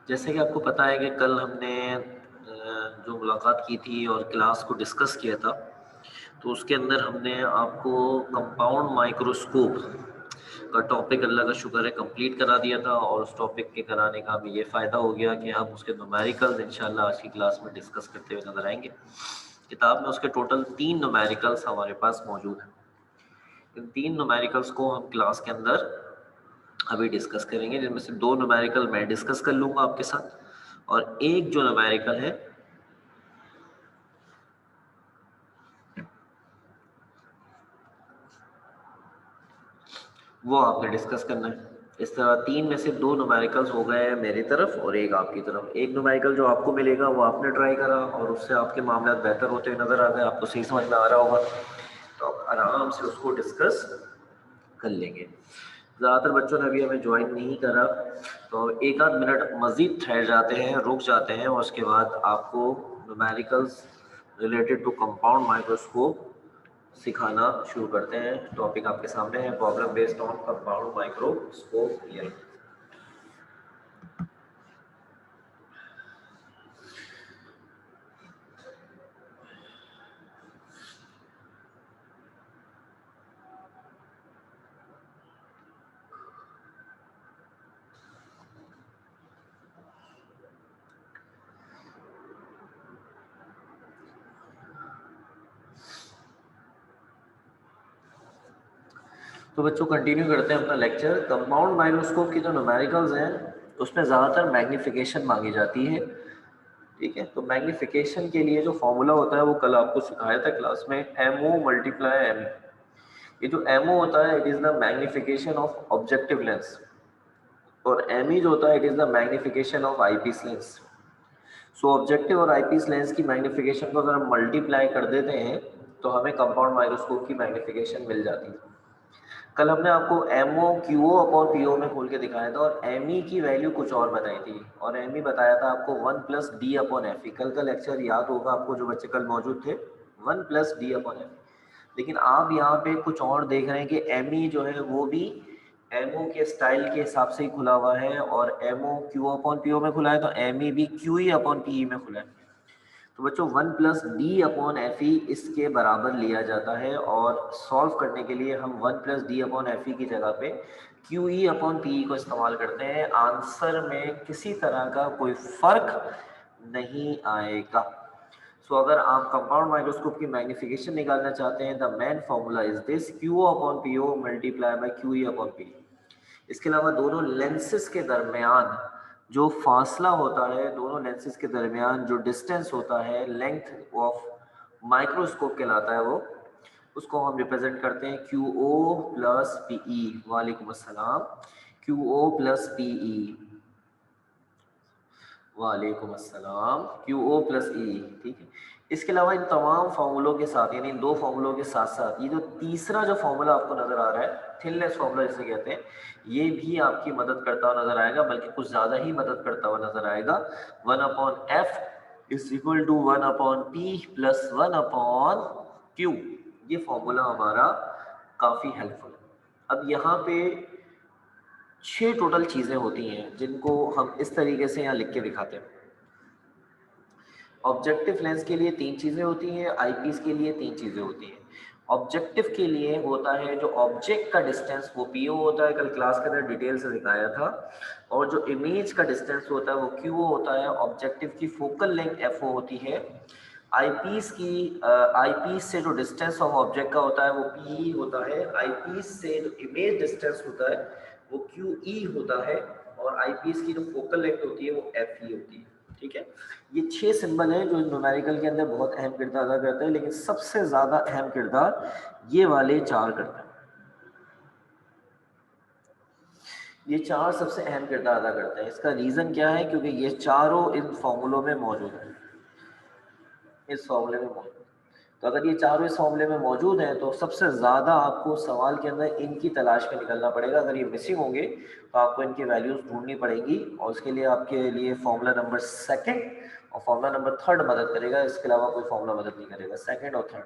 जैसे कि आपको पता है कि कल हमने जो मुलाकात की थी और क्लास को डिस्कस किया था, तो उसके अंदर हमने आपको कंपाउंड माइक्रोस्कोप का टॉपिक अल्लाह का शुक्र है कंप्लीट करा दिया था। और उस टॉपिक के कराने का हमें ये फ़ायदा हो गया कि हम उसके न्यूमेरिकल्स इंशाल्लाह आज की क्लास में डिस्कस करते हुए नजर आएंगे। किताब में उसके टोटल 3 न्यूमेरिकल्स हमारे पास मौजूद हैं। इन 3 न्यूमेरिकल्स को हम क्लास के अंदर अभी डिस्कस करेंगे, जिनमें से 2 न्यूमेरिकल मैं डिस्कस कर लूँगा आपके साथ और एक जो न्यूमेरिकल है वो आपने डिस्कस करना है। इस तरह 3 में से 2 न्यूमेरिकल्स हो गए हैं मेरी तरफ और एक आपकी तरफ। एक न्यूमेरिकल जो आपको मिलेगा वो आपने ट्राई करा और उससे आपके मामला बेहतर होते हुए नज़र आ गए, आपको सही समझ में आ रहा होगा, तो आप आराम से उसको डिस्कस कर लेंगे। ज़्यादातर बच्चों ने अभी हमें ज्वाइन नहीं करा, तो एक आध मिनट मज़ीद ठहर जाते हैं, रुक जाते हैं और उसके बाद आपको numericals related to compound microscope सिखाना शुरू करते हैं। टॉपिक आपके सामने है, problem based on compound microscope theory. तो बच्चों कंटिन्यू करते हैं अपना लेक्चर। कंपाउंड माइक्रोस्कोप की जो न्यूमेरिकल्स हैं उसमें ज़्यादातर मैग्नीफिकेशन मांगी जाती है, ठीक है। तो मैग्नीफिकेशन के लिए जो फॉर्मूला होता है वो कल आपको सिखाया था क्लास में, एमओ मल्टीप्लाई एम। ये जो एमओ होता है it is the magnification of objective lens और एम ई जो होता है it is the magnification of eyepiece lens. So objective और आईपीस लेंस की मैग्नीफिकेशन को अगर हम मल्टीप्लाई कर देते हैं तो हमें कंपाउंड माइक्रोस्कोप की मैग्नीफिकेशन मिल जाती है। कल हमने आपको M O Q O upon P O में खोल के दिखाया था और एम ई की वैल्यू कुछ और बताई थी और एम ई बताया था आपको 1 प्लस डी अपॉन एफ ई। कल का लेक्चर याद होगा आपको, जो बच्चे कल मौजूद थे, 1 प्लस डी अपॉन एफ ई। लेकिन आप यहाँ पे कुछ और देख रहे हैं कि एम ई जो है वो भी एम ओ के स्टाइल के हिसाब से ही खुला हुआ है और M O Q upon P O में खुला है, तो एम ई भी Q E upon P E में खुला है। तो बच्चों 1 plus D upon F E इसके बराबर लिया जाता है और सॉल्व करने के लिए हम 1 plus D upon F E की जगह पे क्यू ई अपॉन पी ई को इस्तेमाल करते हैं। आंसर में किसी तरह का कोई फर्क नहीं आएगा। सो अगर आप कंपाउंड माइक्रोस्कोप की मैग्नीफिकेशन निकालना चाहते हैं, the main formula is this, Q upon P O multiply by Q E upon P. इसके अलावा दोनों लेंसेज के दरमियान जो फासला होता है, दोनों लेंसेज के दरमियान जो डिस्टेंस होता है, लेंथ ऑफ माइक्रोस्कोप कहलाता है वो, उसको हम रिप्रेजेंट करते हैं Q O plus P E. वालेकुम अस्सलाम। Q O plus P E, वालेकुम अस्सलाम, क्यू ओ प्लस ई, ठीक है। इसके अलावा इन तमाम फार्मूलों के साथ, यानी इन 2 फार्मूलों के साथ साथ ये जो तीसरा जो फार्मूला आपको नजर आ रहा है, थिननेस फार्मूला जिसे कहते हैं, ये भी आपकी मदद करता हुआ नजर आएगा, बल्कि कुछ ज़्यादा ही मदद करता हुआ नजर आएगा। 1 upon F is equal to 1 upon P plus 1 upon Q. ये फॉर्मूला हमारा काफ़ी हेल्पफुल है। अब यहाँ पे 6 टोटल चीज़ें होती हैं जिनको हम इस तरीके से यहाँ लिख के दिखाते हैं। ऑब्जेक्टिव लेंस के लिए 3 चीज़ें होती हैं, आईपीस के लिए 3 चीज़ें होती हैं। ऑब्जेक्टिव के लिए होता है जो ऑब्जेक्ट का डिस्टेंस, वो पीओ होता है, कल क्लास के अंदर डिटेल से दिखाया था। और जो इमेज का डिस्टेंस होता है वो क्यूओ होता है। ऑब्जेक्टिव की फोकल लेंथ एफओ होती है। आईपीस की आईपीस से जो डिस्टेंस ऑफ ऑब्जेक्ट का होता है वो पीई होता है। आईपीस से जो इमेज डिस्टेंस होता है वो क्यूई होता है और आईपीस की जो फोकल लेंथ होती है वो एफई होती है, ठीक है। ये 6 सिंबल हैं जो न्यूमेरिकल के अंदर बहुत अहम किरदार अदा करते हैं, लेकिन सबसे ज्यादा अहम किरदार ये वाले 4 करते हैं। ये 4 सबसे अहम किरदार अदा करते हैं। इसका रीजन क्या है? क्योंकि ये चारों इन फॉर्मूलों में मौजूद है, इस फॉर्मूले में मौजूद है। तो अगर ये चारों इस फॉर्मूले में मौजूद हैं तो सबसे ज़्यादा आपको सवाल के अंदर इनकी तलाश में निकलना पड़ेगा। अगर ये मिसिंग होंगे तो आपको इनकी वैल्यूज़ ढूंढनी पड़ेंगी और उसके लिए आपके लिए फॉर्मूला नंबर 2 और फॉर्मूला नंबर 3 मदद करेगा। इसके अलावा कोई फॉर्मूला मदद नहीं करेगा, 2 और 3।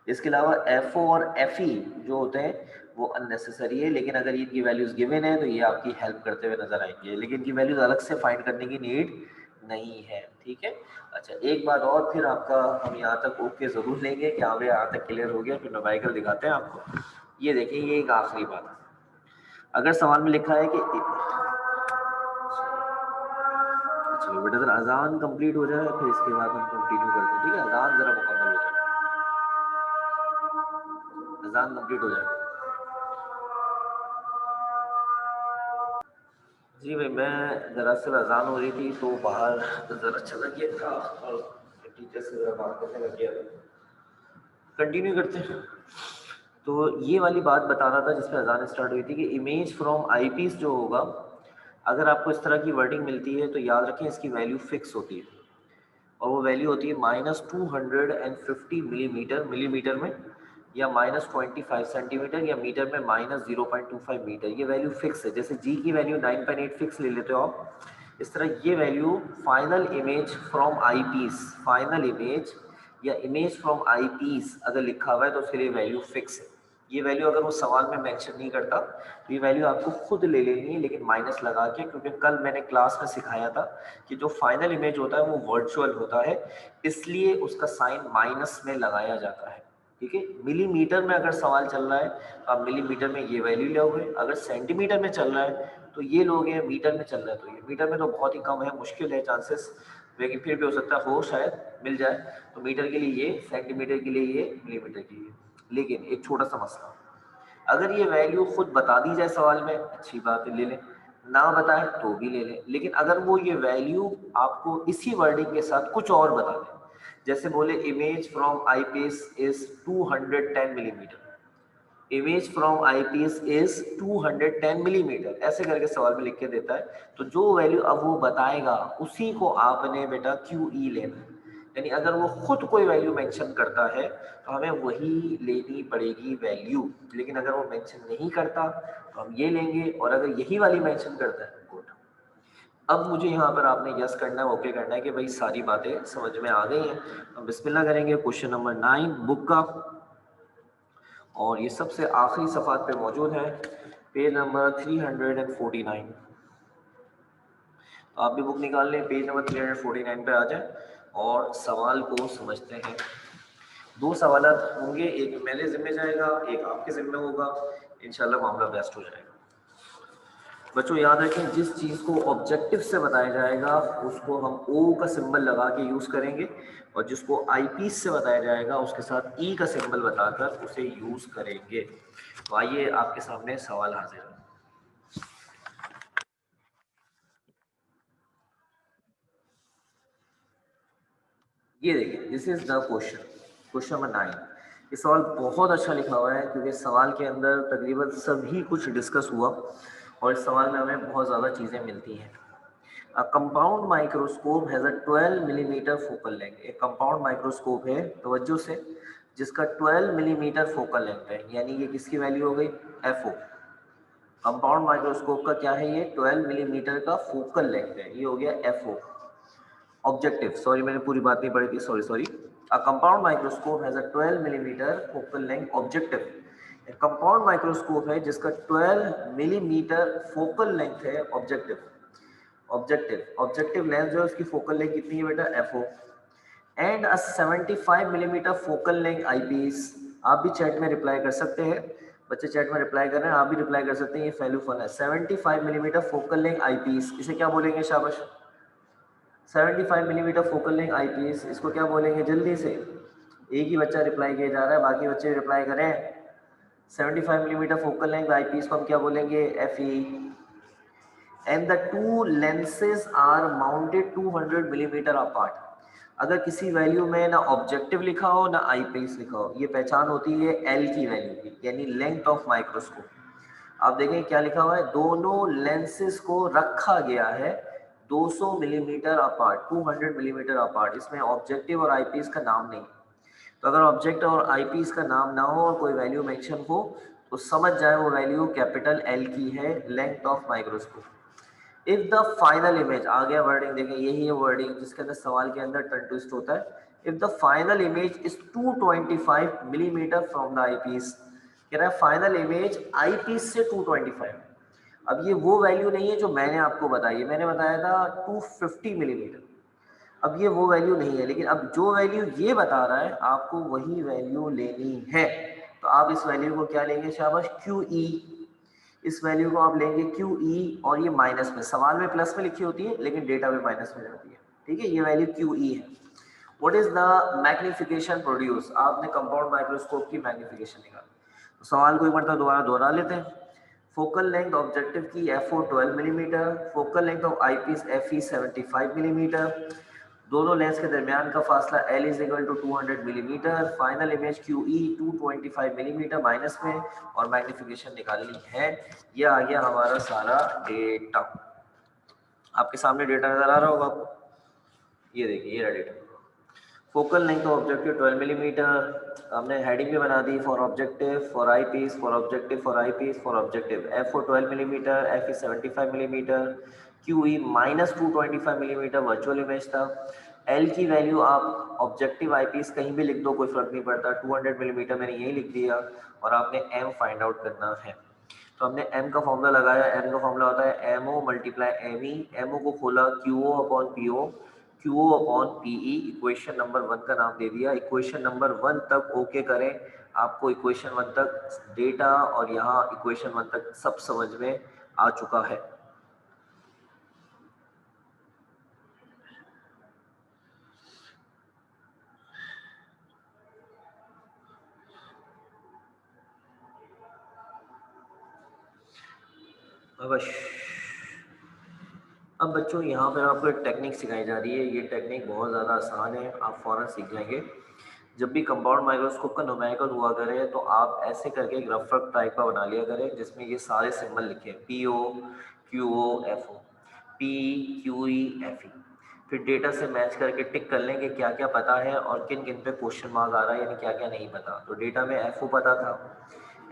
इसके अलावा एफ ओ और एफ ई जो होते हैं वो अननेसेसरी है, लेकिन अगर इनकी वैल्यूज गिवन है तो ये आपकी हेल्प करते हुए नजर आएंगे, लेकिन इनकी वैल्यूज अलग से फाइंड करने की नीड नहीं है। ठीक है, अच्छा एक बात और, फिर आपका हम यहाँ तक ओके जरूर लेंगे कि हाँ भाई यहाँ तक क्लियर हो गया, फिर न्यूमेरिकल दिखाते हैं आपको। ये देखिए, ये एक आखिरी बात है, अगर सवाल में लिखा है कि चलो बेटा जरा अजान कंप्लीट हो जाए, फिर इसके बाद हम कंटिन्यू करते हैं। ठीक है, अजान जरा मुकम्मल हो जाए, अजान कंप्लीट हो जाए। जी भाई, मैं दरअसल अजान हो रही थी तो बाहर जरा चला गया था और टीचर से जरा बात करने लग गया था। कंटिन्यू करते हैं। तो ये वाली बात बता रहा था जिसमें अजान स्टार्ट हुई थी कि इमेज फ्रॉम आईपीस जो होगा, अगर आपको इस तरह की वर्डिंग मिलती है तो याद रखें इसकी वैल्यू फिक्स होती है, और वो वैल्यू होती है -250 मिलीमीटर में, या -25 सेंटीमीटर, या मीटर में -0.25 मीटर। ये वैल्यू फिक्स है। जैसे जी की वैल्यू 9.8 फिक्स ले लेते हो आप, इस तरह ये value final image from I piece, final image या इमेज फ्रॉम आई पीस अगर लिखा हुआ है तो उसके लिए वैल्यू फिक्स है। ये वैल्यू अगर वो सवाल में मेंशन नहीं करता तो ये वैल्यू आपको खुद ले लेनी है, लेकिन माइनस लगा के, क्योंकि कल मैंने क्लास में सिखाया था कि जो फाइनल इमेज होता है वो वर्चुअल होता है, इसलिए उसका साइन माइनस में लगाया जाता है। ठीक है, मिलीमीटर में अगर सवाल चल रहा है तो आप मिलीमीटर में ये वैल्यू लोगे, अगर सेंटीमीटर में चल रहा है तो ये लोगे, मीटर में चल रहा है तो ये, मीटर में तो बहुत ही कम है, मुश्किल है चांसेस, लेकिन फिर भी हो सकता है, हो शायद मिल जाए। तो मीटर के लिए ये, सेंटीमीटर के लिए ये, मिलीमीटर के लिए। लेकिन एक छोटा सा मसला, अगर ये वैल्यू खुद बता दी जाए सवाल में, अच्छी बात है ले लें, ना बताए तो भी ले लें, लेकिन अगर वो ये वैल्यू आपको इसी वर्डिंग के साथ कुछ और बता दें, जैसे बोले image from IPS is 210 millimetre, image from IPS is 210 millimetre, ऐसे करके सवाल में लिख के देता है, तो जो वैल्यू अब वो बताएगा उसी को आपने बेटा क्यू ई लेना है। यानी अगर वो खुद कोई वैल्यू मेंशन करता है तो हमें वही लेनी पड़ेगी वैल्यू, लेकिन अगर वो मेंशन नहीं करता तो हम ये लेंगे, और अगर यही वाली मेंशन करता है, गुड। अब मुझे यहाँ पर आपने यस करना है, ओके करना है कि भाई सारी बातें समझ में आ गई हैं। हम बिस्मिल्लाह करेंगे क्वेश्चन नंबर 9 बुक का, और ये सबसे आखिरी सफ़ात पे मौजूद है, पेज नंबर 349। तो आप भी बुक निकाल लें, पेज नंबर 349 पे आ जाए और सवाल को समझते हैं। दो सवाल होंगे, एक मेरे जिम्मे जाएगा, एक आपके जिम्मे होगा, इंशाल्लाह मामला बेस्ट हो जाएगा। बच्चों याद रखें, जिस चीज़ को ऑब्जेक्टिव से बताया जाएगा उसको हम ओ का सिंबल लगा के यूज़ करेंगे, और जिसको आई पीस से बताया जाएगा उसके साथ ई का सिंबल बताकर उसे यूज़ करेंगे। तो आइए आपके सामने सवाल हाजिर है। ये देखिए, this is the question, question number 9। ये सवाल बहुत अच्छा लिखा हुआ है, क्योंकि सवाल के अंदर तकरीबन सभी कुछ डिस्कस हुआ, और इस सवाल में हमें बहुत ज़्यादा चीज़ें मिलती हैं। A compound microscope has a 12 millimetre focal length. एक कंपाउंड माइक्रोस्कोप है, तवज्जो से, जिसका 12 मिलीमीटर फोकल लेंथ है, यानी ये किसकी वैल्यू हो गई, एफओ। कंपाउंड माइक्रोस्कोप का क्या है, ये 12 मिलीमीटर का फोकल लेंथ है, ये हो गया एफओ। ऑब्जेक्टिव, सॉरी मैंने पूरी बात नहीं पढ़ी थी, sorry sorry. A compound microscope has a 12 millimetre focal length objective. एक कंपाउंड माइक्रोस्कोप है जिसका 12 मिलीमीटर फोकल लेंथ है ऑब्जेक्टिव। ऑब्जेक्टिव लेंस जो है उसकी फोकल लेंथ कितनी है बेटा, FO. And a 75 millimetre focal length eyepiece. आप भी चैट में रिप्लाई कर सकते हैं, बच्चे चैट में रिप्लाई कर रहे हैं, आप भी रिप्लाई कर सकते हैं, ये वैल्यू फन है। 75 मिलीमीटर फोकल लेंथ आईपीस, इसे क्या बोलेंगे, शाबाश। 75 मिलीमीटर फोकल लेंथ आईपीस, इसको क्या बोलेंगे, जल्दी से। एक ही बच्चा रिप्लाई किया जा रहा है, बाकी बच्चे रिप्लाई करें। 75 मिलीमीटर फोकल लेंथ आईपीस को हम क्या बोलेंगे, F E. And the two lenses are mounted 200 millimetre apart. अगर किसी वैल्यू में ना ऑब्जेक्टिव लिखा हो ना आई पीस लिखा हो, ये पहचान होती है एल की वैल्यू की, यानी लेंथ ऑफ माइक्रोस्कोप। आप देखें क्या लिखा हुआ है, दोनों लेंसेज को रखा गया है 200 मिलीमीटर अपार्ट, 200 मिलीमीटर अपार्ट। इसमें ऑब्जेक्टिव और आई पीस का नाम नहीं। तो अगर ऑब्जेक्ट और आई पीस का नाम ना हो और कोई वैल्यू मेंशन हो तो समझ जाए वो वैल्यू कैपिटल एल की है, length of microscope. If the final image, आ गया वर्डिंग, देखें यही है वर्डिंग जिसके अंदर सवाल के अंदर टर्न ट्विस्ट होता है। If the final image is 225 millimetre from the eyepiece, कह रहा है फाइनल इमेज आई पीस से 225। अब ये वो वैल्यू नहीं है जो मैंने आपको बताई है, मैंने बताया था 250 मिलीमीटर। अब ये वो वैल्यू नहीं है, लेकिन अब जो वैल्यू ये बता रहा है आपको वही वैल्यू लेनी है। तो आप इस वैल्यू को क्या लेंगे, शाबाश, क्यू ई। इस वैल्यू को आप लेंगे क्यू ई, और ये माइनस में, सवाल में प्लस में लिखी होती है लेकिन डेटा में माइनस में जाती है। ठीक है, ये वैल्यू क्यू ई है। What is the magnification produce, आपने कंपाउंड माइक्रोस्कोप की मैग्निफिकेशन निकाली। तो सवाल को एक बार दोबारा दोहरा लेते हैं। फोकल लेंथ ऑब्जेक्टिव की F O 12 millimetre, focal length of eye piece F E 75 millimetre, दोनों लेंस के दरमियान का फासला L is equal to 200 millimetre, final image QE 225 millimetre minus में, और मैग्निफिकेशन निकालनी है। ये आ गया हमारा सारा डेटा। आपके सामने डेटा नजर आ रहा होगा आपको, ये देखिए ये रहा data. Focal length of objective 12 millimetre, हमने हेडिंग भी बना दी, for objective, for eyepiece, for objective, for eyepiece, for objective. F O 12 millimetre, F E 75 millimetre, Q E minus 225 millimetre virtual image था। L की value आप objective eyepiece कहीं भी लिख दो, कोई फर्क नहीं पड़ता, 200 मिलीमीटर मैंने यही लिख दिया, और आपने एम फाइंड आउट करना है। तो हमने एम का फॉर्मूला लगाया, एम का फॉर्मूला होता है M O multiply M E, M O को खोला Q O upon P O, Q O upon P E, equation number 1 का नाम दे दिया। इक्वेशन नंबर 1 तक ओके करें, आपको इक्वेशन 1 तक डेटा और यहाँ इक्वेशन 1 तक सब समझ में आ चुका है। अवश्य। अब बच्चों यहाँ पर आपको एक टेक्निक सिखाई जा रही है, ये टेक्निक बहुत ज़्यादा आसान है, आप फ़ौरन सीख लेंगे। जब भी कंपाउंड माइक्रोस्कोप का न्यूमेरिकल हुआ करे तो आप ऐसे करके एक रफ टाइप का बना लिया करें जिसमें ये सारे सिंबल लिखे, P O, Q O, F O, P, Q E, F E. फिर डेटा से मैच करके टिक कर लें कि क्या क्या पता है और किन किन पे क्वेश्चन मार्क आ रहा है, यानी क्या क्या नहीं पता। तो डेटा में एफ ओ पता था,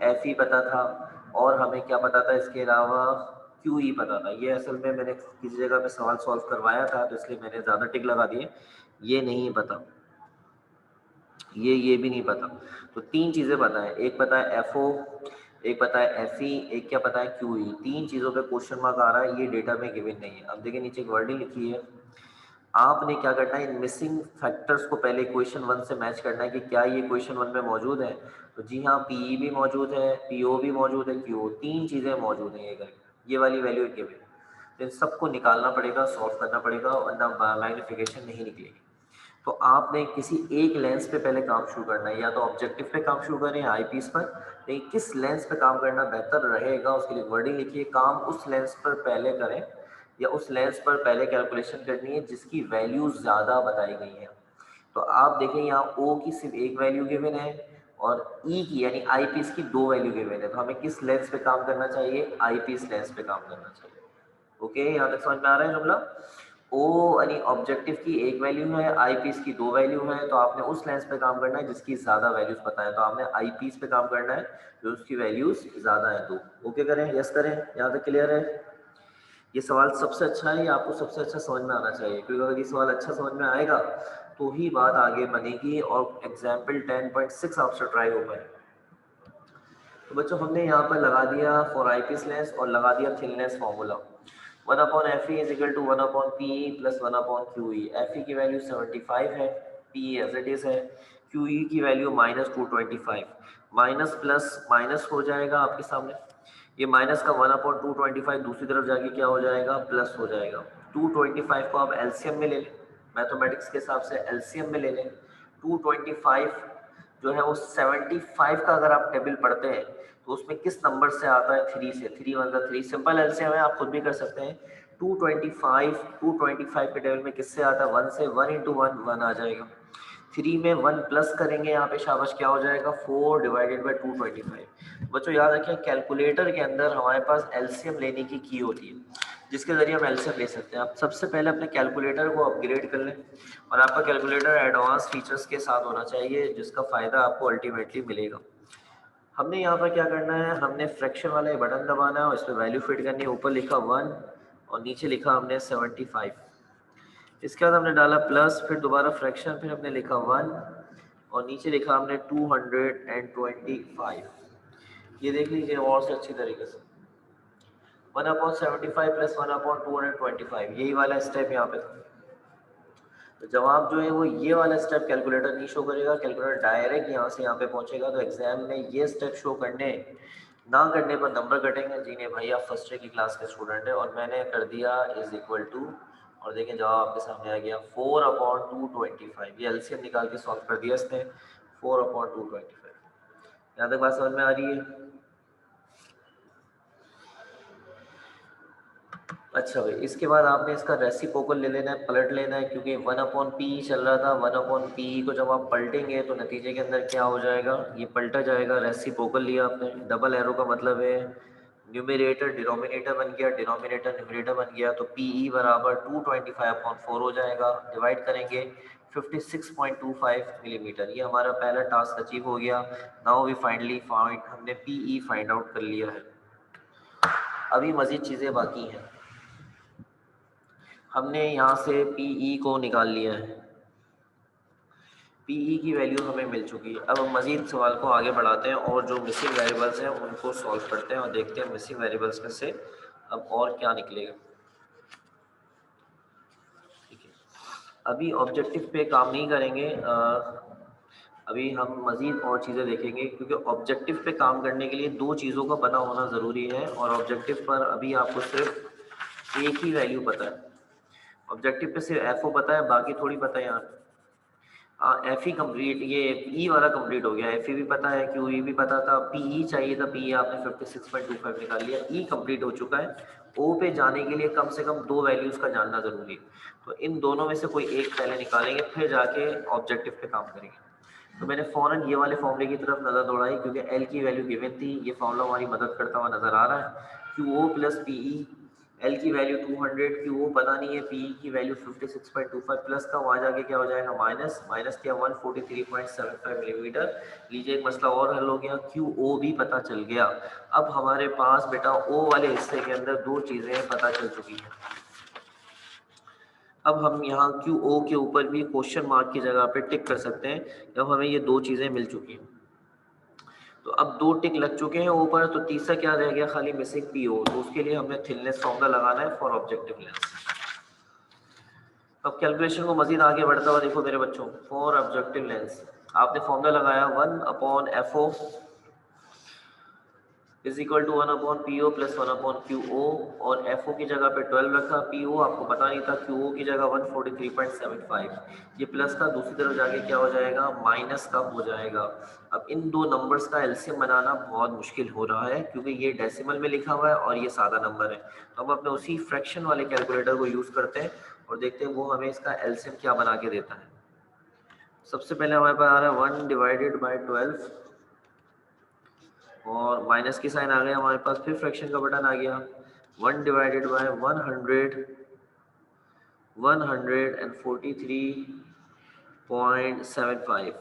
एफ ई पता था, और हमें क्या पता था इसके अलावा, क्यू ई पता था। ये असल में मैंने किसी जगह पे सवाल सॉल्व करवाया था तो इसलिए मैंने ज़्यादा टिक लगा दिए। ये नहीं पता, ये भी नहीं पता। तो तीन चीज़ें पता है, एक पता है एफ ओ, एक पता है एफ ई, एक क्या पता है क्यू ई। तीन चीज़ों पे क्वेश्चन मार्क आ रहा है, ये डेटा में गिवन नहीं है। अब देखिए नीचे एक वर्डिंग लिखी है, आपने क्या करना है, इन मिसिंग फैक्टर्स को पहले क्वेश्चन 1 से मैच करना है कि क्या ये क्वेश्चन 1 में मौजूद है। तो जी हाँ, पी भी मौजूद है, पी ओ भी मौजूद है, क्यू ओ, तीन चीज़ें मौजूद हैं ये करके, ये वाली वैल्यू गिवन। तो इन सबको निकालना पड़ेगा, सॉल्व करना पड़ेगा, वरना मैग्निफिकेशन नहीं निकलेगी। तो आपने किसी एक लेंस पे पहले काम शुरू करना है, या तो ऑब्जेक्टिव पे काम शुरू करें या आई पीस पर, लेकिन किस लेंस पे काम करना बेहतर रहेगा उसके लिए वर्डिंग लिखिए। काम उस लेंस पर पहले करें, या उस लेंस पर पहले कैलकुलेशन करनी है जिसकी वैल्यू ज़्यादा बताई गई है। तो आप देखें यहाँ ओ की सिर्फ एक वैल्यू गिवन है, और ई की यानी आई पीस की दो वैल्यू गिवन है। तो हमें किस लेंस पे काम करना चाहिए, आई पीस लेंस पे काम करना चाहिए। ओके, यहाँ तक समझ में आ रहा है जुमला। ओ यानी ऑब्जेक्टिव की एक वैल्यू है, आई पीस की दो वैल्यू है, तो आपने उस लेंस पे काम करना है जिसकी ज्यादा वैल्यूज पता है। तो आपने आई पीस पे काम करना है जो उसकी वैल्यूज ज्यादा है। तो ओके करें, यस करें, यहाँ तक क्लियर है। ये सवाल सबसे अच्छा है, ये आपको सबसे अच्छा समझ में आना चाहिए, क्योंकि अगर ये सवाल अच्छा समझ में आएगा तो ही बात आगे बनेगी और एग्जाम्पल 10.6 आपसे ट्राई हो पाए। तो बच्चों हमने यहाँ पर लगा दिया फॉर आई पीस लेंस और लगा दिया thinness formula. 1 upon F E is equal to 1 upon P E plus 1 upon Q E. F E की वैल्यू 75 है, P E as it is है, क्यू ई की value minus 225। Minus plus minus हो जाएगा आपके सामने, ये माइनस का 1 अपॉन 225 दूसरी तरफ जाके क्या हो जाएगा, प्लस हो जाएगा। 225 को आप एलसीएम में ले लें, मैथमेटिक्स के हिसाब से एलसीएम में ले लें। 225 जो है वो 75 का अगर आप टेबल पढ़ते हैं तो उसमें किस नंबर से आता है, 3 से। 3 वन 3, सिंपल एलसीएम है, आप खुद भी कर सकते हैं। 225 के टेबल में किससे आता है, 1 से। 1 इंटू 1 1 आ जाएगा। 3 में 1 प्लस करेंगे यहाँ पे, शाबाश, क्या हो जाएगा, 4 डिवाइडेड बाई 225। बच्चों याद रखिए कैलकुलेटर के अंदर हमारे पास एलसीएम लेने की की होती है, जिसके जरिए हम एलसीएम ले सकते हैं। आप सबसे पहले अपने कैलकुलेटर को अपग्रेड कर लें, और आपका कैलकुलेटर एडवांस फीचर्स के साथ होना चाहिए जिसका फ़ायदा आपको अल्टीमेटली मिलेगा। हमने यहाँ पर क्या करना है, हमने फ्रैक्शन वाला बटन दबाना है और इस पर वैल्यू फिट करनी है। ऊपर लिखा 1 और नीचे लिखा हमने 75। इसके बाद हमने डाला प्लस, फिर दोबारा फ्रैक्शन, फिर हमने लिखा 1 और नीचे लिखा हमने 225। ये देख लीजिए और से अच्छी तरीके से 1/75 प्लस 1/225, यही वाला स्टेप यहाँ पे था। तो जवाब जो है वो ये वाला स्टेप कैलकुलेटर नहीं शो करेगा, कैलकुलेटर डायरेक्ट यहाँ से यहाँ पे पहुंचेगा। तो एग्जाम में ये स्टेप शो करने ना करने पर नंबर कटेंगे। जी नहीं भाई, आप फर्स्ट ईयर की क्लास के स्टूडेंट है। और मैंने कर दिया इज इक्वल टू, और देखें जवाब आपके सामने आ गया 4/225। ये एलसीएम निकाल के सॉल्व कर दिया इसने, 4/225। यहाँ तक बात समझ में आ रही है? अच्छा भाई, इसके बाद आपने इसका रेसिप्रोकल ले लेना है, पलट लेना है, क्योंकि 1/p चल रहा था। 1/p को जब आप पलटेंगे तो नतीजे के अंदर क्या हो जाएगा, ये पलटा जाएगा। रेसिप्रोकल लिया आपने, डबल एरो का मतलब है न्यूमरेटर डिनोमिनेटर बन गया, डिनोमिनेटर न्यूमरेटर बन गया। तो PE बराबर 225/4 हो जाएगा। डिवाइड करेंगे 56.25 मिलीमीटर। ये हमारा पहला टास्क अचीव हो गया। नाउ वी फाइनली फाइंड, हमने PE फाइंड आउट कर लिया है। अभी मजीद चीज़ें बाकी हैं। हमने यहाँ से PE को निकाल लिया है, PE की वैल्यू हमें मिल चुकी है। अब हम मज़ीद सवाल को आगे बढ़ाते हैं और जो मिसिंग वेरिएबल्स हैं उनको सॉल्व करते हैं और देखते हैं मिसिंग वेरिएबल्स में से अब और क्या निकलेगा। ठीक है, अभी ऑब्जेक्टिव पे काम नहीं करेंगे, अभी हम मज़ीद और चीज़ें देखेंगे, क्योंकि ऑब्जेक्टिव पे काम करने के लिए दो चीज़ों का पता होना ज़रूरी है। और ऑब्जेक्टिव पर अभी आपको सिर्फ एक ही वैल्यू पता है। ऑब्जेक्टिव पे सिर्फ FO पता है, बाकी थोड़ी पता है यहाँ। एफ ई कम्प्लीट, ये ई वाला कंप्लीट हो गया। एफ ई भी पता है, क्यू ई भी पता था, PE चाहिए था, PE आपने 56.25 निकाल लिया। ई कंप्लीट हो चुका है। ओ पे जाने के लिए कम से कम दो वैल्यूज़ का जानना ज़रूरी है। तो इन दोनों में से कोई एक पहले निकालेंगे, फिर जाके ऑब्जेक्टिव पे काम करेंगे। तो मैंने फ़ौरन ये वाले फॉर्मूले की तरफ नज़र दौड़ाई, क्योंकि एल की वैल्यू गिवन थी। ये फॉर्मूला हमारी मदद करता हुआ नज़र आ रहा है। QO प्लस PE, एल की वैल्यू 200, QO पता नहीं है, PE की वैल्यू 56.25, प्लस का वहाँ जाके क्या हो जाएगा माइनस, माइनस किया 143.75 मिलीमीटर। लीजिए एक मसला और हल हो गया, QO भी पता चल गया। अब हमारे पास बेटा O वाले हिस्से के अंदर दो चीज़ें पता चल चुकी हैं। अब हम यहाँ QO के ऊपर भी क्वेश्चन मार्क की जगह पे टिक कर सकते हैं जब हमें ये दो चीज़ें मिल चुकी हैं। तो अब दो टिक लग चुके हैं ऊपर, तो तीसरा क्या रह गया, खाली मिसिंग PO। तो उसके लिए हमें थिननेस फॉर्मूला लगाना है फॉर ऑब्जेक्टिव लेंस। अब कैलकुलेशन को मजीद आगे बढ़ता हुआ देखो मेरे बच्चों, फॉर ऑब्जेक्टिव लेंस आपने फॉर्मूला लगाया 1/FO is equal to 1/PO plus 1/QO, और FO की जगह पे 12 रखा, PO आपको पता नहीं था, QO की जगह 143.75। ये प्लस का दूसरी तरफ जाके क्या हो जाएगा, माइनस का हो जाएगा। अब इन दो नंबर्स का एलसीएम बनाना बहुत मुश्किल हो रहा है, क्योंकि ये डेसिमल में लिखा हुआ है और ये सादा नंबर है। तो हम अपने उसी फ्रैक्शन वाले कैलकुलेटर को यूज़ करते हैं और देखते हैं वो हमें इसका एलसीएम क्या बना के देता है। सबसे पहले हमारे पास आ रहा है 1/12, और माइनस की साइन आ गया हमारे पास, फिर फ्रैक्शन का बटन आ गया 1/100, 143.75।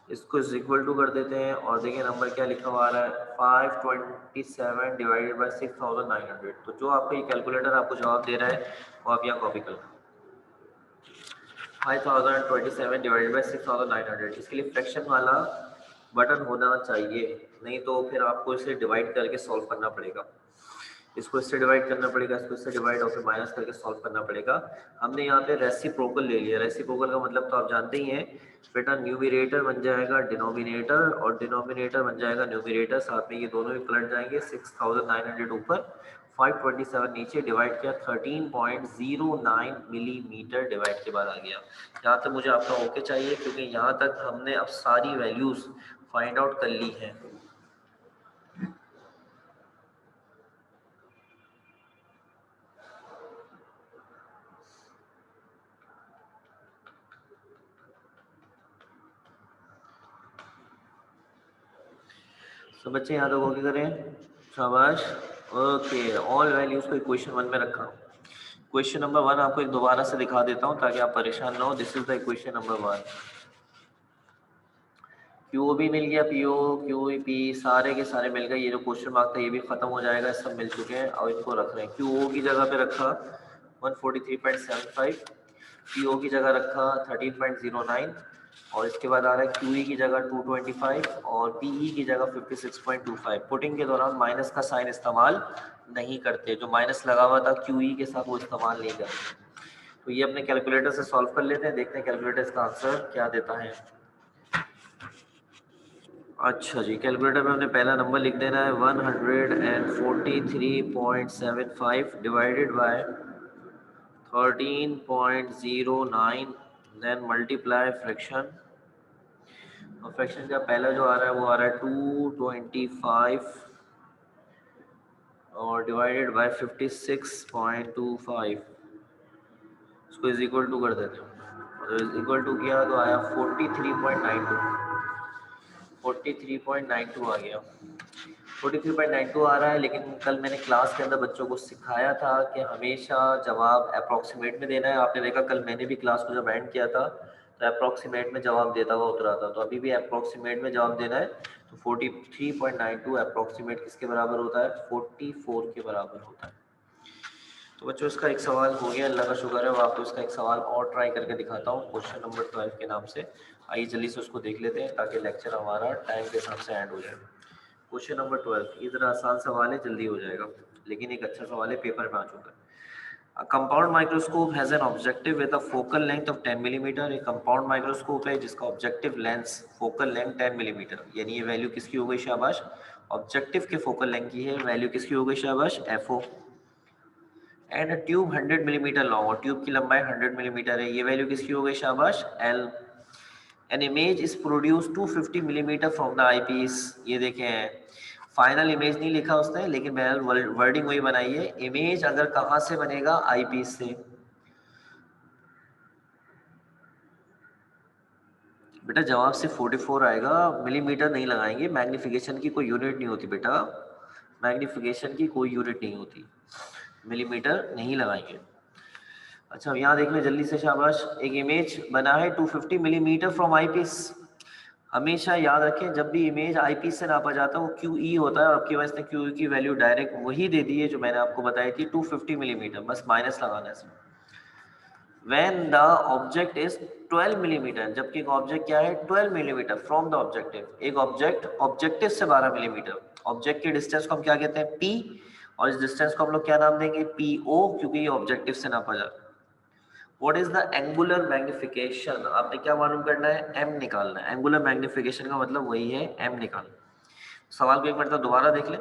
इसको इक्वल टू कर देते हैं और देखिए नंबर क्या लिखा हुआ आ रहा है, 527/6900। तो जो आपका ये कैलकुलेटर आपको जवाब दे रहा है वो आप यहाँ कॉपी कर लो, 5027/6900। इसके लिए फ्रैक्शन वाला बटन होना चाहिए, नहीं तो फिर आपको इसे डिवाइड करके सॉल्व करना पड़ेगा। इसको इससे डिवाइड करना पड़ेगा, इसको इससे डिवाइड और फिर माइनस करके सॉल्व करना पड़ेगा। हमने यहाँ पे रेसिप्रोकल ले लिया। रेसिप्रोकल का मतलब तो आप जानते ही हैं बेटा, न्यूमरेटर बन जाएगा डिनोमिनेटर और डिनोमिनेटर बन जाएगा न्यूमरेटर, साथ में ये दोनों भी पलट जाएंगे। 6900 ऊपर, 527 नीचे, डिवाइड किया 13.09 मिलीमीटर डिवाइड के बाद आ गया। यहाँ तक मुझे आपका ओके चाहिए, क्योंकि यहाँ तक हमने अब सारी वैल्यूज फाइंड आउट कर ली हैं। तो बच्चे यहाँ तक ओके करें, शाबाश, ओके। ऑल वैल्यूज को इक्वेशन 1 में रखा। क्वेश्चन नंबर 1 आपको एक दोबारा से दिखा देता हूँ ताकि आप परेशान ना हो। This is the equation number 1। Q भी मिल गया, PO क्यू पी सारे के सारे मिल गए। ये जो क्वेश्चन मार्क था ये भी खत्म हो जाएगा, सब मिल चुके हैं। और इनको रख रहे हैं, QO की जगह पे रखा 143.75, PO की जगह रखा 13.09, और इसके बाद आ रहा है QE की जगह 225 और PE की जगह 56.25। पुटिंग के दौरान माइनस का साइन इस्तेमाल नहीं करते, जो माइनस लगा हुआ था QE के साथ वो इस्तेमाल नहीं करते। तो ये अपने कैलकुलेटर से सॉल्व कर लेते हैं, देखते हैं कैलकुलेटर इसका आंसर क्या देता है। अच्छा जी, कैलकुलेटर में हमने पहला नंबर लिख देना है 143.75 divided by 13.09, then multiply fraction. और फ्रैक्शन का पहला जो आ रहा है वो आ रहा है 225 और डिवाइडेड बाय 56.25, इसको इज इक्वल टू कर देते हैं। और इज इक्वल टू किया तो आया 43.92, 43.92 आ गया। 43.92 आ रहा है, लेकिन कल मैंने क्लास के अंदर बच्चों को सिखाया था कि हमेशा जवाब अप्रॉक्सीमेट में देना है। आपने देखा कल मैंने भी क्लास को जब एंड किया था तो अप्रॉक्सीमेट में जवाब देता हुआ उतरा था, तो अभी भी अप्रॉक्सीमेट में जवाब देना है। तो 43.92 अप्रॉक्सीमेट किसके बराबर होता है? 44 के बराबर होता है। तो बच्चों इसका एक सवाल हो गया, अल्लाह का शुक्र है। आपको इसका एक सवाल और ट्राई करके दिखाता हूँ, क्वेश्चन नंबर 12 के नाम से। आइए जल्दी से उसको देख लेते हैं ताकि लेक्चर हमारा टाइम के हिसाब से एंड हो जाए। क्वेश्चन नंबर 12, ये जरा आसान सवाल है, जल्दी हो जाएगा, लेकिन एक अच्छा सवाल है, पेपर में आ चुका है। A compound microscope has an objective with a focal length of 10 millimetre. एक कंपाउंड माइक्रोस्कोप है जिसका objective lens focal length 10 millimetre, यानी ये वैल्यू किसकी हो गई शाबाश? ऑब्जेक्टिव के फोकल लेंथ की है, वैल्यू किसकी हो गई शाबाश? FO। And tube 100 millimetre long, और ट्यूब की लंबाई 100 मिलीमीटर है, ये वैल्यू किसकी हो गई शाबाश? L। An image is produce 250 millimetre from the eye piece. ये देखें फाइनल इमेज नहीं लिखा उसने, लेकिन बहरहाल वर्डिंग वही बनाई है। इमेज अगर कहाँ से बनेगा? आई पीस से। बेटा जवाब से 44 आएगा, मिलीमीटर नहीं लगाएंगे, मैग्निफिकेशन की कोई यूनिट नहीं होती बेटा, मैग्निफिकेशन की कोई यूनिट नहीं होती, मिलीमीटर नहीं लगाएंगे। अच्छा यहाँ देख लें जल्दी से शाबाश, एक इमेज बना है 250 मिलीमीटर फ्रॉम आई पीस। हमेशा याद रखें जब भी इमेज आई पीस से नापा जाता है वो QE होता है, और आपके पास ने QE की वैल्यू डायरेक्ट वही दे दी है जो मैंने आपको बताई थी 250 मिलीमीटर, बस माइनस लगाना है इसमें। when the object is 12 millimetre, जबकि एक ऑब्जेक्ट क्या है? 12 मिलीमीटर फ्रॉम द ऑब्जेक्टिव। एक ऑब्जेक्ट ऑब्जेक्टिव से 12 मिलीमीटर, ऑब्जेक्ट के डिस्टेंस को हम क्या कहते हैं? P, और इस डिस्टेंस को हम लोग क्या नाम देंगे? PO, क्योंकि ये ऑब्जेक्टिव से नापा जाता है। What is the angular magnification? आपने क्या मालूम करना है? M निकालना है। एंगुलर मैग्निफिकेशन का मतलब वही है M निकालना। सवाल को एक मिनट दोबारा देख लें।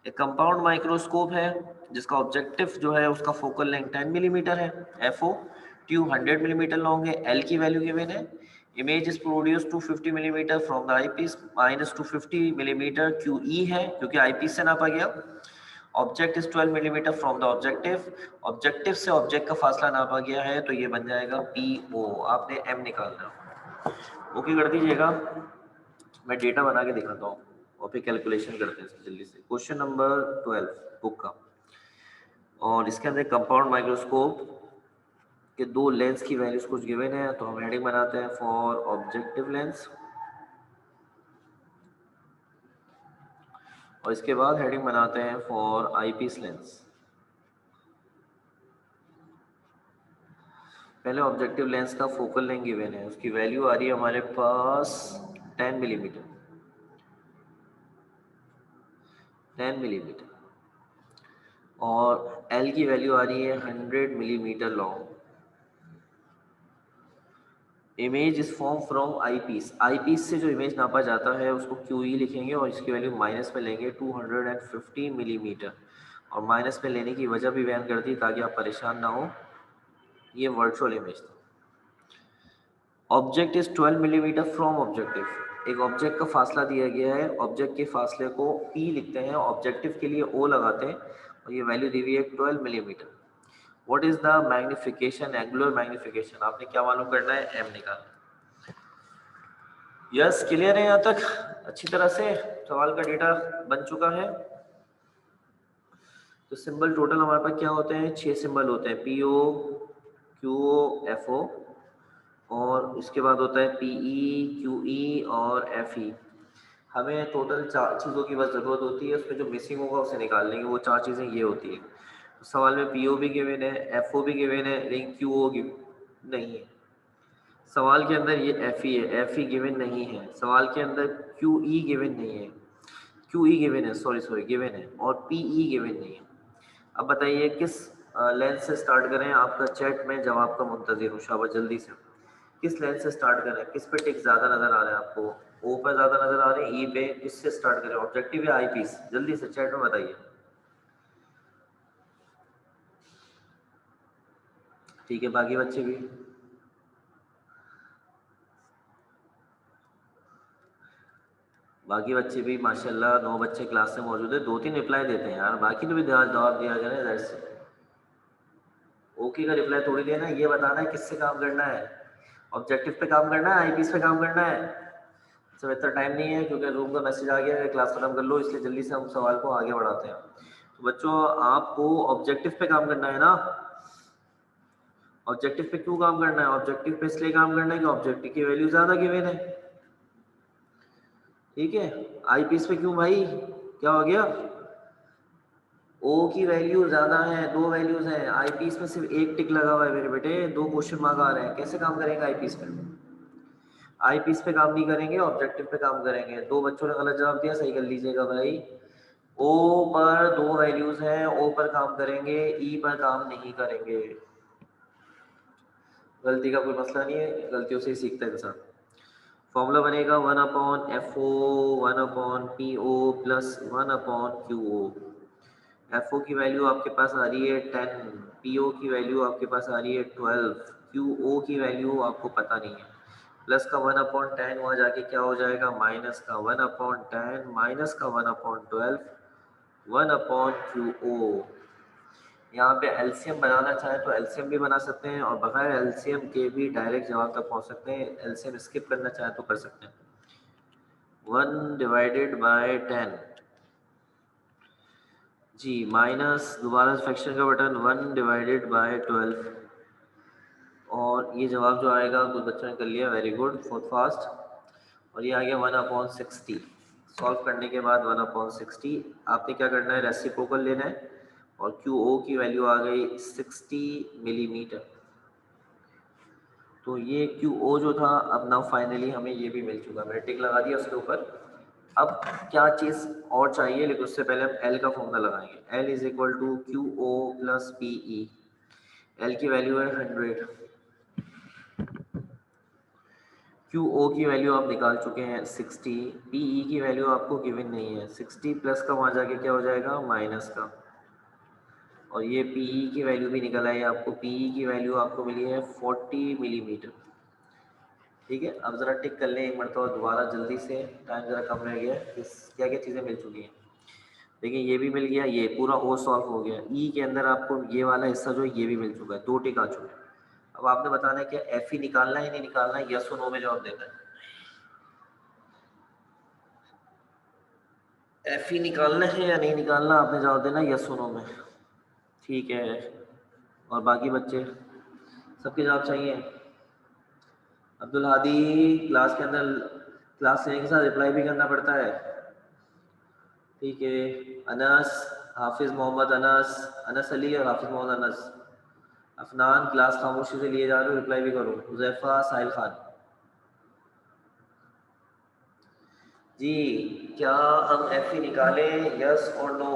एक कंपाउंड माइक्रोस्कोप है जिसका ऑब्जेक्टिव जो है उसका फोकल लेंथ 10 मिलीमीटर है, FO। ट्यूब 100 मिलीमीटर लॉन्ग है, L की वैल्यू गिवन है। Image is produce 250 millimetre from the eyepiece, minus 250 millimetre QE है क्योंकि आईपीस से नापा गया। Object is 12 millimetre from the objective, objective से ऑब्जेक्ट का फासला नापा गया है, तो ये बन जाएगा PO। आपने M निकालना, ओके कर दीजिएगा। मैं डेटा बना के दिखाता हूँ और फिर कैलकुलेशन करते हैं जल्दी से। क्वेश्चन नंबर 12 बुक का, और इसके अंदर कंपाउंड माइक्रोस्कोप के दो लेंस की वैल्यूज कुछ गिवन है, तो हम हेडिंग बनाते हैं फॉर ऑब्जेक्टिव लेंस, और इसके बाद हेडिंग बनाते हैं फॉर आईपीस लेंस। पहले ऑब्जेक्टिव लेंस का फोकल लेंथ गिवन है, उसकी वैल्यू आ रही है हमारे पास 10 मिलीमीटर, 10 मिलीमीटर, और L की वैल्यू आ रही है 100 millimetre long. Image is form from I piece, eye piece से जो इमेज नापा जाता है उसको QE लिखेंगे और इसकी वैल्यू माइनस में लेंगे 250 मिलीमीटर, और माइनस में लेने की वजह भी बयान कर दी ताकि आप परेशान ना हो। ये वर्चुअल इमेज था। Object is 12 millimetre from objective, एक ऑब्जेक्ट का फासला दिया गया है, ऑब्जेक्ट के फासले को P लिखते हैं, ऑब्जेक्टिव के लिए O लगाते हैं, और ये वैल्यू दी हुई है 12 millimetre. What is the magnification, angular magnification? आपने क्या मालूम करना है? M निकालना। यस क्लियर है यहाँ तक अच्छी तरह से? सवाल का डेटा बन चुका है। तो सिंबल टोटल हमारे पास क्या होते हैं? 6 सिंबल होते हैं, PO, QO, FO, और इसके बाद होता है PE, QE और FE। हमें टोटल 4 चीज़ों की बस ज़रूरत होती है, उसमें जो मिसिंग होगा उसे निकाल लेंगे। वो 4 चीज़ें ये होती है। तो सवाल में PO भी गिवन है, FO भी गिवन है, लेकिन QO नहीं है। सवाल के अंदर ये एफ ई है, एफ ई गिवन नहीं है। सवाल के अंदर क्यू ई गिवन नहीं है, क्यू ई गिवन है, सॉरी गिवन है, और पी ई गिवन नहीं है। अब बताइए किस लेंथ से स्टार्ट करें? आपका चैट में जवाब का मुंतजिर हूँ, शाबाश जल्दी से। किस लेंथ से स्टार्ट करें? किस पे टिक ज्यादा नजर आ रहे हैं आपको? ओ पर ज्यादा नजर आ रहे हैं, ई पे? किससे स्टार्ट करें, ऑब्जेक्टिव या आई पीस? जल्दी से चैट में बताइए। ठीक है, बाकी बच्चे भी। बाकी बच्चे भी माशाल्लाह 9 बच्चे क्लास में मौजूद है, 2-3 रिप्लाई देते हैं यार, बाकी तो भी जवाब दिया जाए। दैट्स ओके का रिप्लाई थोड़ी देना है, ये बताना है किससे काम करना है, ऑब्जेक्टिव पे काम करना है, आईपीएस पे काम करना है। सब इतना टाइम नहीं है क्योंकि रूम का मैसेज आ गया है, क्लास खत्म कर लो, इसलिए जल्दी से हम सवाल को आगे बढ़ाते हैं। तो बच्चों आपको ऑब्जेक्टिव पे काम करना है ना? ऑब्जेक्टिव पे क्यों काम करना है? ऑब्जेक्टिव पे इसलिए काम करना है कि ऑब्जेक्टिव की वैल्यू ज्यादा गिवन है, ठीक है। आईपीएस पे क्यों भाई, क्या हो गया? ओ की वैल्यू ज्यादा है, 2 वैल्यूज हैं, आईपीएस में सिर्फ एक टिक लगा हुआ है मेरे बेटे, 2 क्वेश्चन मार्क आ रहे हैं, कैसे काम करेंगे आईपीएस पे? आईपीएस पे काम नहीं करेंगे, ऑब्जेक्टिव पे काम करेंगे। 2 बच्चों ने गलत जवाब दिया, सही कर लीजिएगा भाई। ओ पर 2 वैल्यूज हैं, ओ पर काम करेंगे, ई पर काम नहीं करेंगे। गलती का कोई मसला नहीं है, गलतियों से ही सीखता है इंसान। फॉर्मूला बनेगा 1/FO 1/PO plus 1/QO। F O की वैल्यू आपके पास आ रही है 10, पी ओ की वैल्यू आपके पास आ रही है 12, क्यू ओ की वैल्यू आपको पता नहीं है। प्लस का 1/10 वहाँ जाके क्या हो जाएगा, माइनस का 1/10 माइनस का 1/12 1/QO। यहाँ पे एलसीएम बनाना चाहे तो एलसीएम भी बना सकते हैं, और बगैर एलसीएम के भी डायरेक्ट जवाब तक पहुँच सकते हैं। एलसीएम स्किप करना चाहे तो कर सकते हैं। 1/10 जी, माइनस दोबारा फ्रैक्शन का बटन 1/12, और ये जवाब जो आएगा कुछ बच्चों ने कर लिया, वेरी गुड, बहुत फास्ट। और ये आ गया 1/60। सॉल्व करने के बाद 1/60 आपने क्या करना है, रेसिप्रोकल लेना है, और क्यू ओ की वैल्यू आ गई 60 मिलीमीटर। तो ये क्यू ओ जो था, अब नाउ फाइनली हमें ये भी मिल चुका, मैंने टिक लगा दिया उसके ऊपर। अब क्या चीज़ और चाहिए, लेकिन उससे पहले हम एल का फॉर्मूला लगाएंगे। L is equal to Q O plus P E. L की वैल्यू है 100, क्यू ओ की वैल्यू आप निकाल चुके हैं 60, पी ई की वैल्यू आपको गिवन नहीं है। 60 प्लस का वहाँ जाके क्या हो जाएगा, माइनस का, और ये पी ई की वैल्यू भी निकल आई आपको। पी ई की वैल्यू आपको मिली है 40 मिलीमीटर, ठीक है। अब ज़रा टिक कर लें एक मरतबा दोबारा जल्दी से, टाइम ज़रा कम रह गया है। इस क्या क्या चीज़ें मिल चुकी हैं, देखिए ये भी मिल गया, ये पूरा ओ सॉल्व हो गया। ई के अंदर आपको ये वाला हिस्सा जो है ये भी मिल चुका है, 2 टिक आ चुके हैं। अब आपने बताना है कि एफ ई निकालना है या नहीं निकालना है, यस और नो में जवाब देना है। एफ ई निकालना है या नहीं निकालना, आपने जवाब देना है यस और नो में, ठीक है। और बाकी बच्चे सबके जवाब चाहिए। अब्दुल हादी, क्लास के अंदर क्लास लेने के साथ रिप्लाई भी करना पड़ता है, ठीक है। अनस, हाफिज मोहम्मद अनस, अनस अली और हाफिज मोहम्मद अनस। अफनान, क्लास खामोशी से लिए जा रहे हो, रिप्लाई भी करो। हुजैफा, साहिल खान जी, क्या हम एफ ई निकालें, यस और नो?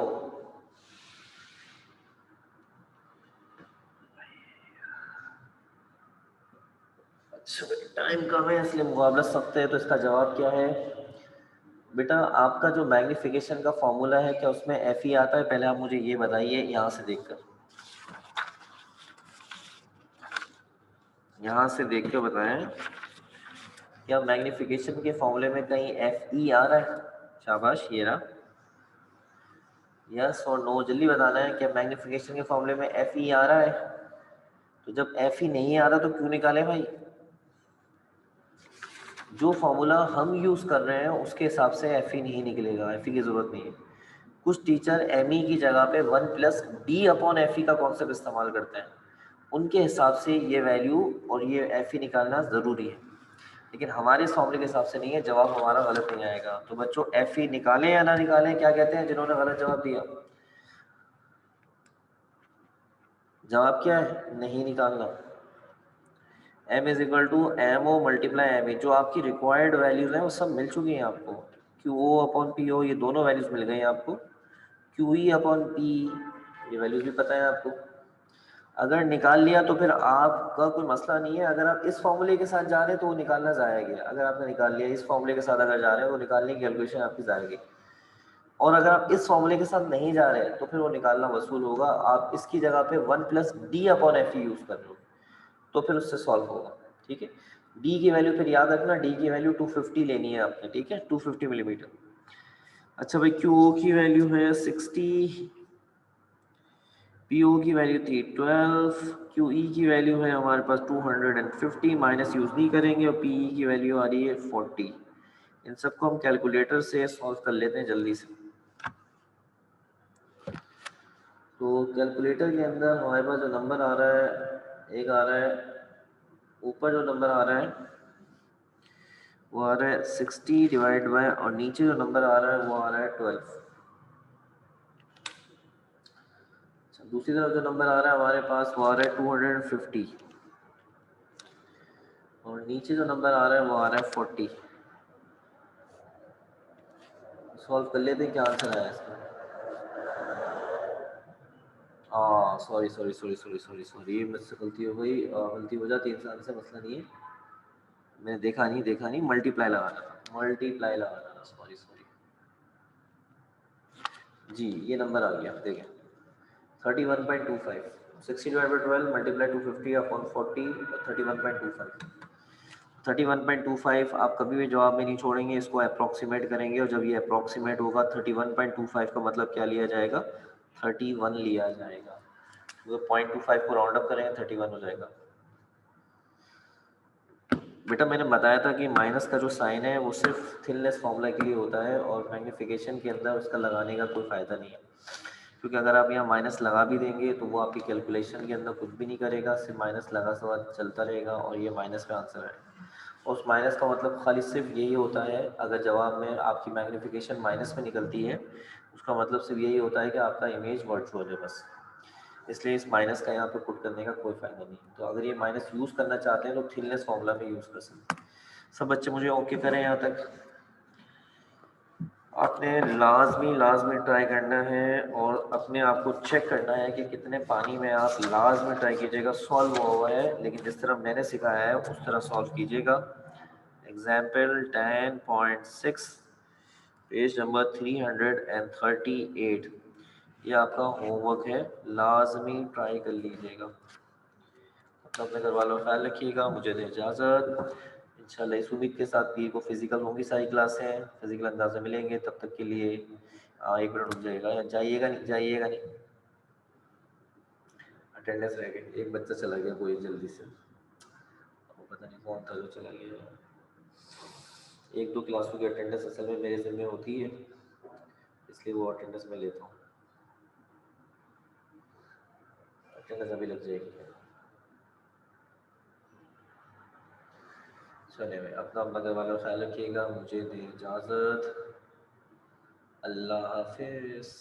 अच्छा, टाइम कम है इसलिए मुकाबला सख्त है, तो इसका जवाब क्या है बेटा? आपका जो मैग्नीफिकेशन का फॉर्मूला है, क्या उसमें एफ ई आता है? पहले आप मुझे ये बताइए, यहाँ से देखकर, यहाँ से देख के बताएं, क्या मैग्नीफिकेशन के फॉर्मूले में कहीं एफ ई आ रहा है? शाबाश, ये रहा। यस और नो जल्दी बताना है, क्या मैग्नीफिकेशन के फॉर्मूले में एफ ई आ रहा है? तो जब एफ ई नहीं आ रहा तो क्यों निकाले भाई? जो फॉर्मूला हम यूज कर रहे हैं उसके हिसाब से एफ ई नहीं निकलेगा, एफ ई की जरूरत नहीं है। कुछ टीचर एम ई की जगह पे 1+D/FE का कॉन्सेप्ट इस्तेमाल करते हैं, उनके हिसाब से ये वैल्यू और ये एफ ई निकालना जरूरी है, लेकिन हमारे इस फॉर्मूले के हिसाब से नहीं है, जवाब हमारा गलत नहीं आएगा। तो बच्चों एफ ई निकालें या ना निकालें, क्या कहते हैं जिन्होंने गलत जवाब दिया? जवाब क्या है, नहीं निकालना। m is equal to M O multiply M A, जो आपकी रिक्वायर्ड वैल्यूज हैं वो सब मिल चुकी हैं आपको। Q O upon P O, ये दोनों वैल्यूज मिल गई हैं आपको। क्यू ई अपॉन पी, ये वैल्यूज भी पता है आपको। अगर निकाल लिया तो फिर आपका कोई मसला नहीं है। अगर आप इस फॉर्मूले के साथ जा रहे हैं तो वो निकालना ज़ाया गया। अगर आपने निकाल लिया इस फॉर्मूले के साथ अगर जा रहे हैं तो निकालने की कैलकुलेशन आपकी ज़ाया गई। और अगर आप इस फॉर्मूले के साथ नहीं जा रहे हैं तो फिर वो निकालना वसूल होगा। आप इसकी जगह पे 1+d/f यूज़ कर लो तो फिर उससे सॉल्व होगा। ठीक है, डी की वैल्यू फिर याद रखना, डी की वैल्यू 250 लेनी है आपने। ठीक है, 250 मिलीमीटर। अच्छा भाई, क्यू ओ की वैल्यू है 60, पी ओ की वैल्यू थी 12, क्यू ई की वैल्यू है हमारे पास 250, माइनस यूज़ नहीं करेंगे, और पी ई की वैल्यू आ रही है 40। इन सबको हम कैलकुलेटर से सॉल्व कर लेते हैं जल्दी से। तो कैलकुलेटर के अंदर हमारे पास जो नंबर आ रहा है, एक आ रहा है ऊपर जो नंबर आ रहा है वो आ रहा है 60 डिवाइड बाय, और नीचे जो नंबर आ रहा है वो आ रहा है 12। अच्छा, दूसरी तरफ जो नंबर आ रहा है हमारे पास वो आ रहा है 250, और नीचे जो नंबर आ रहा है वो आ रहा है 40। सॉल्व कर लेते हैं, क्या आंसर आया इसका। हाँ, sorry sorry sorry sorry sorry sorry, मुझसे गलती हो गई। गलती हो जाती है इंसान से, मसला नहीं है। मैंने देखा नहीं, मल्टीप्लाई लगाना था, मल्टीप्लाई लगाना था, सॉरी सॉरी जी। ये नंबर आ गया, देखें 31.25, 60/12 मल्टीप्लाई 250 अपॉन 40, 31.25। 31.25 आप कभी भी जवाब में नहीं छोड़ेंगे, इसको अप्रॉक्सीमेट करेंगे, और जब ये अप्रॉक्सीमेट होगा 31.25 का मतलब क्या लिया जाएगा, 31 लिया जाएगा। तो 0.25 को राउंड अप करेंगे 31 हो जाएगा। बेटा मैंने बताया था कि माइनस का जो साइन है वो सिर्फ थिननेस फार्मूला के लिए होता है, और मैग्नीफिकेशन के अंदर उसका लगाने का कोई फ़ायदा नहीं है। क्योंकि अगर आप यहाँ माइनस लगा भी देंगे तो वो आपकी कैलकुलेशन के अंदर कुछ भी नहीं करेगा, सिर्फ माइनस लगा सवाल चलता रहेगा, और ये माइनस का आंसर है। उस माइनस का मतलब खाली सिर्फ यही होता है, अगर जवाब में आपकी मैग्नीफिकेशन माइनस में निकलती है उसका मतलब सिर्फ यही होता है कि आपका इमेज वर्चुअल है बस। इसलिए इस माइनस का यहाँ पे पुट करने का कोई फ़ायदा नहीं है। तो अगर ये माइनस यूज़ करना चाहते हैं तो थिननेस फार्मूला में यूज़ कर सकते हैं। सब बच्चे मुझे ओके करें यहाँ तक। आपने लाजमी लाजमी ट्राई करना है, और अपने आप को चेक करना है कि कितने पानी में आप लाजमी ट्राई कीजिएगा। सॉल्व हुआ है लेकिन जिस तरह मैंने सिखाया है उस तरह सॉल्व कीजिएगा। Example 10.6, page number 338। ये आपका होमवर्क है, लाजमी ट्राई कर लीजिएगा। तो अपने घर वालों का ख्याल रखिएगा, मुझे दें इजाज़त। इंशाल्लाह इस उम्मीद के साथ कि को फिज़िकल होंगी सारी क्लासें, फिज़िकल अंदाज में मिलेंगे। तब तक के लिए 1 मिनट रुक जाइएगा, या जाइएगा नहीं, अटेंडेंस रह गई। एक बच्चा चला गया कोई जल्दी से, वो पता नहीं कौन था जो चला गया। एक दो क्लासों की अटेंडेंस असल में मेरे ज़िम्मे होती है, इसलिए वो अटेंडेंस में लेता हूँ। अटेंडेंस अभी लग जाएगी। चले भाई, अपना अपना घर वालों का ख्याल रखिएगा, मुझे दें इजाज़त। अल्लाह हाफिज़।